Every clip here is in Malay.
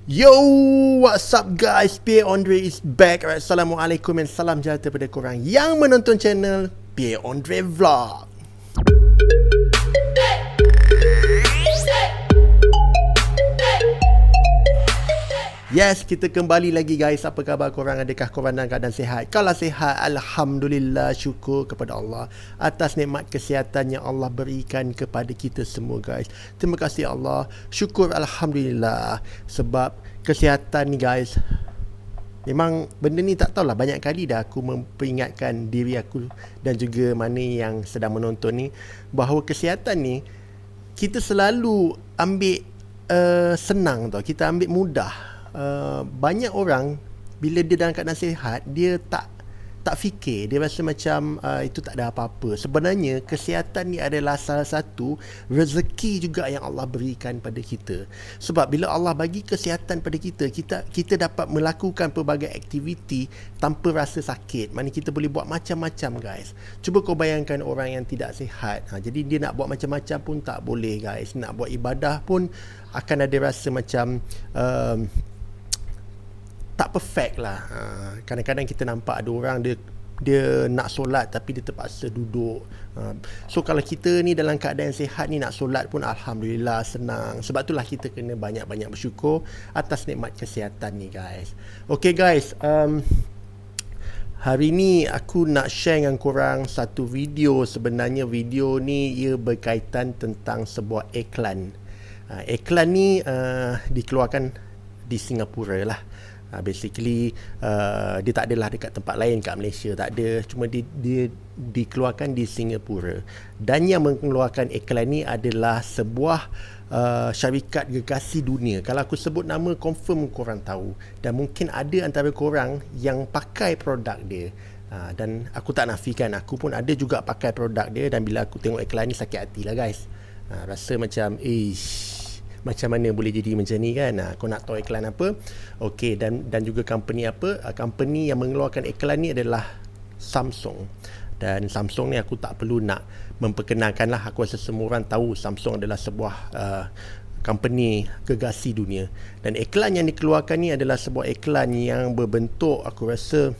Yo, what's up guys? Pierre Andre is back. Alright, Assalamualaikum dan salam sejahtera kepada korang yang menonton channel Pierre Andre Vlog. Yes, kita kembali lagi guys. Apa khabar korang? Adakah korang dalam keadaan sihat? Kalau sihat, Alhamdulillah, syukur kepada Allah atas nikmat kesihatan yang Allah berikan kepada kita semua guys. Terima kasih Allah. Syukur Alhamdulillah. Sebab kesihatan ni guys, memang benda ni tak tahulah, banyak kali dah aku memperingatkan diri aku dan juga mana yang sedang menonton ni, bahawa kesihatan ni kita selalu ambil senang tau. Kita ambil mudah. Banyak orang bila dia dalam keadaan sihat, dia tak fikir, dia rasa macam itu tak ada apa-apa. Sebenarnya kesihatan ni adalah salah satu rezeki juga yang Allah berikan pada kita. Sebab bila Allah bagi kesihatan pada kita dapat melakukan pelbagai aktiviti tanpa rasa sakit. Mana kita boleh buat macam-macam guys. Cuba kau bayangkan orang yang tidak sihat, jadi dia nak buat macam-macam pun tak boleh guys. Nak buat ibadah pun akan ada rasa macam tak perfect lah. Kadang-kadang kita nampak ada orang dia nak solat tapi dia terpaksa duduk. So kalau kita ni dalam keadaan sihat ni nak solat pun Alhamdulillah senang. Sebab itulah kita kena banyak-banyak bersyukur atas nikmat kesihatan ni guys. Okay guys, hari ni aku nak share dengan korang satu video. Sebenarnya video ni ia berkaitan tentang sebuah iklan. Iklan ni dikeluarkan di Singapura lah. Basically dia tak adalah dekat tempat lain kat Malaysia, tak ada, cuma dia dikeluarkan di Singapura. Dan yang mengeluarkan iklan ni adalah sebuah syarikat gergasi dunia. Kalau aku sebut nama, confirm korang tahu, dan mungkin ada antara korang yang pakai produk dia. Dan aku tak nafikan, aku pun ada juga pakai produk dia, dan bila aku tengok iklan ni sakit hati lah guys. Rasa macam macam mana boleh jadi macam ni kan. Kau nak tahu iklan apa? Okey, dan juga company apa? Company yang mengeluarkan iklan ni adalah Samsung. Dan Samsung ni aku tak perlu nak memperkenalkan lah. Aku rasa semua orang tahu Samsung adalah sebuah company gergasi dunia. Dan iklan yang dikeluarkan ni adalah sebuah iklan yang berbentuk, aku rasa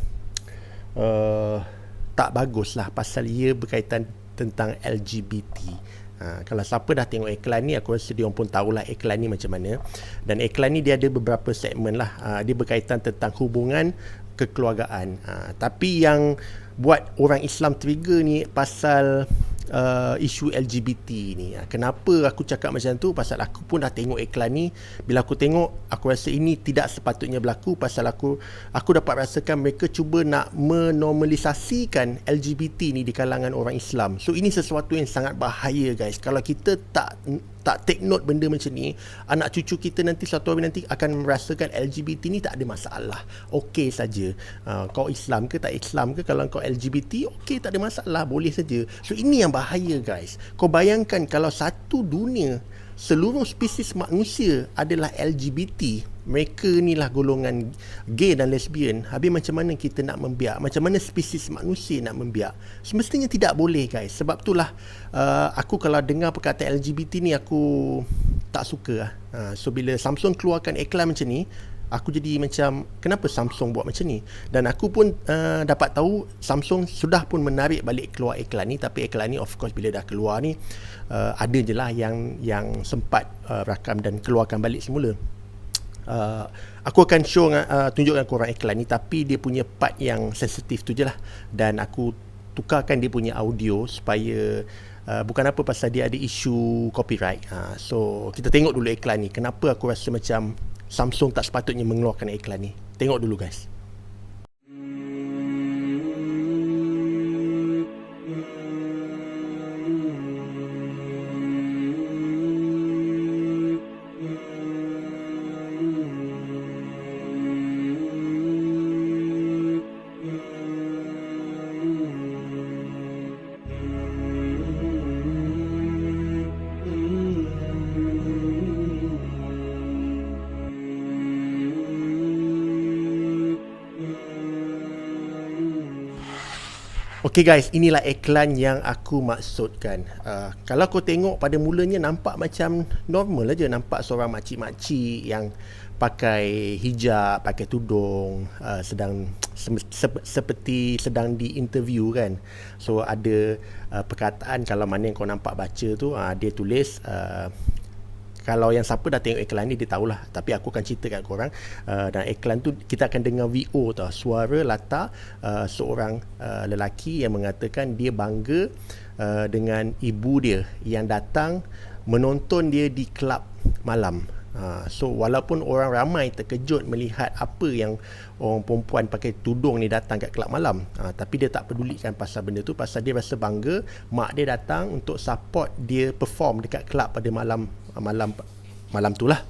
tak bagus lah, pasal ia berkaitan tentang LGBT. Kalau siapa dah tengok iklan ni, aku rasa dia orang pun tahulah iklan ni macam mana. Dan iklan ni dia ada beberapa segmen lah. Dia berkaitan tentang hubungan kekeluargaan. Tapi yang buat orang Islam trigger ni pasal isu LGBT ni. Kenapa aku cakap macam tu? Pasal aku pun dah tengok iklan ni. Bila aku tengok, aku rasa ini tidak sepatutnya berlaku. Pasal aku dapat rasakan mereka cuba nak menormalisasikan LGBT ni di kalangan orang Islam. So ini sesuatu yang sangat bahaya guys. Kalau kita tak take note benda macam ni, anak cucu kita nanti suatu hari nanti akan merasakan LGBT ni tak ada masalah, okey saja. Kau Islam ke tak Islam ke, kalau kau LGBT okey, tak ada masalah, boleh saja. So ini yang bahaya guys. Kau bayangkan kalau satu dunia seluruh spesies manusia adalah LGBT, mereka ni lah golongan gay dan lesbian, habis macam mana kita nak membiak? Macam mana spesies manusia nak membiak? Semestinya tidak boleh guys. Sebab itulah aku kalau dengar perkataan LGBT ni, aku tak suka lah. So bila Samsung keluarkan iklan macam ni, aku jadi macam, kenapa Samsung buat macam ni? Dan aku pun dapat tahu Samsung sudah pun menarik balik keluar iklan ni. Tapi iklan ni of course bila dah keluar ni, ada je lah yang sempat rakam dan keluarkan balik semula. Aku akan tunjukkan korang iklan ni, tapi dia punya part yang sensitif tu je lah. Dan aku tukarkan dia punya audio supaya bukan apa, pasal dia ada isu copyright. So kita tengok dulu iklan ni. Kenapa aku rasa macam Samsung tak sepatutnya mengeluarkan iklan ni. Tengok dulu guys. Okay guys, inilah iklan yang aku maksudkan. Kalau kau tengok pada mulanya nampak macam normal aja, nampak seorang makcik-makcik yang pakai hijab, pakai tudung, sedang seperti sedang di-interview kan. So ada perkataan, kalau mana yang kau nampak baca tu, dia tulis kalau yang siapa dah tengok iklan ni dia tahulah, tapi aku akan cerita kat korang. Dan iklan tu kita akan dengar VO tau, suara latar seorang lelaki yang mengatakan dia bangga dengan ibu dia yang datang menonton dia di kelab malam. So walaupun orang ramai terkejut melihat apa yang orang perempuan pakai tudung ni datang kat kelab malam, tapi dia tak pedulikan pasal benda tu, pasal dia rasa bangga mak dia datang untuk support dia perform dekat kelab pada malam tu lah.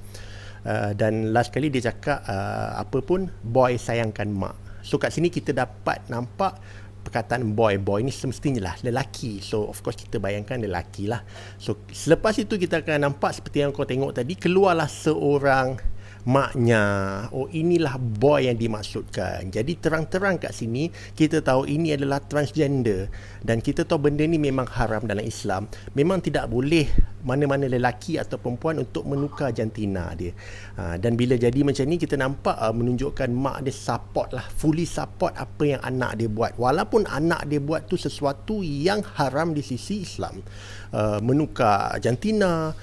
Dan last kali dia cakap apa pun boy sayangkan mak. So kat sini kita dapat nampak perkataan boy ni semestinya lah lelaki. So of course kita bayangkan lelaki lah. So selepas itu kita akan nampak seperti yang kau tengok tadi, keluarlah seorang maknya. Oh, inilah boy yang dimaksudkan. Jadi terang-terang kat sini kita tahu ini adalah transgender, dan kita tahu benda ni memang haram dalam Islam. Memang tidak boleh mana-mana lelaki atau perempuan untuk menukar jantina dia. Dan bila jadi macam ni, kita nampak menunjukkan mak dia support lah, fully support apa yang anak dia buat, walaupun anak dia buat tu sesuatu yang haram di sisi Islam. Menukar jantina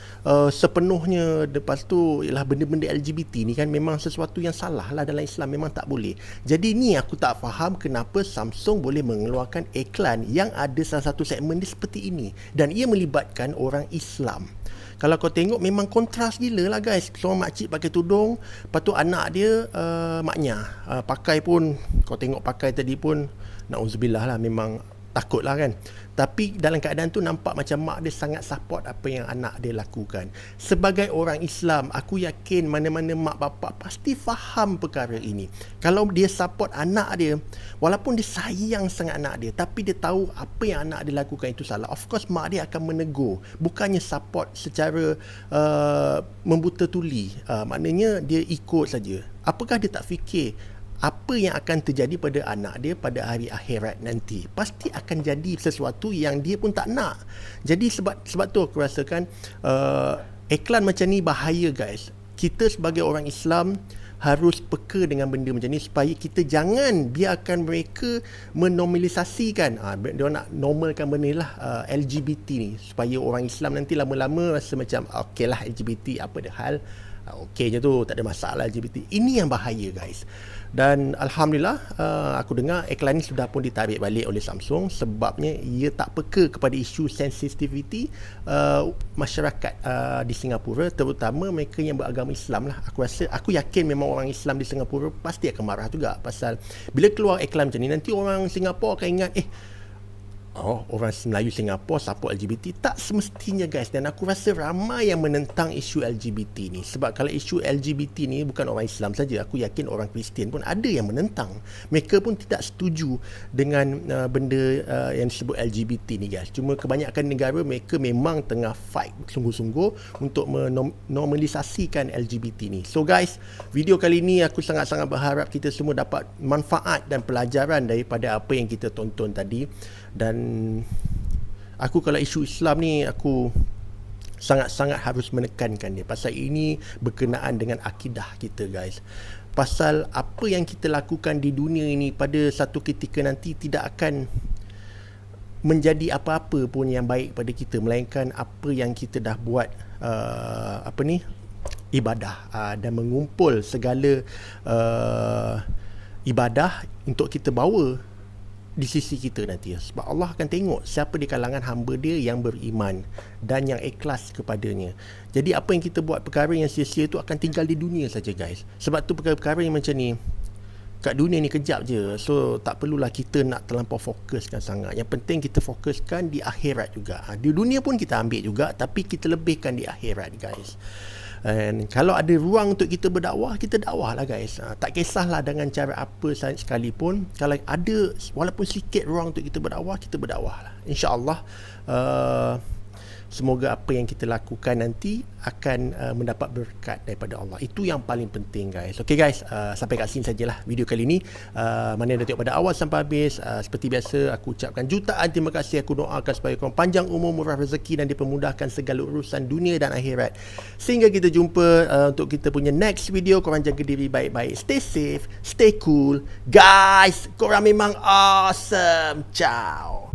sepenuhnya, lepas tu ialah benda-benda LGBT ni kan memang sesuatu yang salah lah dalam Islam, memang tak boleh. Jadi ni aku tak faham kenapa Samsung boleh mengeluarkan iklan yang ada salah satu segmen dia seperti ini, dan ia melibatkan orang Islam. Kalau kau tengok memang kontras gila lah guys. Seorang makcik pakai tudung, lepas tu anak dia maknya pakai pun, kau tengok pakai tadi pun na'udzubillah lah, memang takut lah kan. Tapi dalam keadaan tu nampak macam mak dia sangat support apa yang anak dia lakukan. Sebagai orang Islam, aku yakin mana-mana mak bapak pasti faham perkara ini. Kalau dia support anak dia, walaupun dia sayang sangat anak dia, tapi dia tahu apa yang anak dia lakukan itu salah, of course mak dia akan menegur, bukannya support secara membuta tuli. Maknanya dia ikut saja. Apakah dia tak fikir apa yang akan terjadi pada anak dia pada hari akhirat nanti? Pasti akan jadi sesuatu yang dia pun tak nak. Jadi sebab tu aku rasakan iklan macam ni bahaya guys. Kita sebagai orang Islam harus peka dengan benda macam ni, supaya kita jangan biarkan mereka menormalisasikan. Dia nak normalkan benda lah, LGBT ni, supaya orang Islam nanti lama-lama rasa macam okey lah LGBT, apa dah hal, okey je tu, tak ada masalah LGBT. Ini yang bahaya guys. Dan Alhamdulillah aku dengar iklan ni sudah pun ditarik balik oleh Samsung, sebabnya ia tak peka kepada isu sensitivity masyarakat di Singapura, terutama mereka yang beragama Islam lah. Aku yakin memang orang Islam di Singapura pasti akan marah juga, pasal bila keluar iklan macam ni, nanti orang Singapura akan ingat orang Melayu Singapura support LGBT. Tak semestinya guys. Dan aku rasa ramai yang menentang isu LGBT ni. Sebab kalau isu LGBT ni bukan orang Islam saja, aku yakin orang Kristian pun ada yang menentang. Mereka pun tidak setuju dengan benda yang disebut LGBT ni guys. Cuma kebanyakan negara mereka memang tengah fight sungguh-sungguh untuk menormalisasikan LGBT ni. So guys, video kali ni aku sangat-sangat berharap kita semua dapat manfaat dan pelajaran daripada apa yang kita tonton tadi. Dan aku kalau isu Islam ni, aku sangat-sangat harus menekankan dia, pasal ini berkenaan dengan akidah kita guys. Pasal apa yang kita lakukan di dunia ini pada satu ketika nanti tidak akan menjadi apa-apa pun yang baik pada kita, melainkan apa yang kita dah buat ibadah, dan mengumpul segala ibadah untuk kita bawa di sisi kita nanti. Sebab Allah akan tengok siapa di kalangan hamba dia yang beriman dan yang ikhlas kepadanya. Jadi apa yang kita buat perkara yang sia-sia tu akan tinggal di dunia saja guys. Sebab tu perkara-perkara yang macam ni kat dunia ni kejap je. So tak perlulah kita nak terlampau fokuskan sangat. Yang penting kita fokuskan di akhirat juga. Di dunia pun kita ambil juga, tapi kita lebihkan di akhirat guys. And kalau ada ruang untuk kita berdakwah, kita dakwah lah guys. Tak kisahlah dengan cara apa sekalipun. Kalau ada walaupun sikit ruang untuk kita berdakwah, kita berdakwah lah. InsyaAllah semoga apa yang kita lakukan nanti akan mendapat berkat daripada Allah. Itu yang paling penting, guys. Okay guys, sampai kat sini sajalah video kali ni. Mana yang dah tengok pada awal sampai habis, seperti biasa aku ucapkan jutaan terima kasih. Aku doakan supaya korang panjang umur, murah rezeki dan dipermudahkan segala urusan dunia dan akhirat. Sehingga kita jumpa untuk kita punya next video. Korang jaga diri baik-baik, stay safe, stay cool guys. Korang memang awesome. Ciao.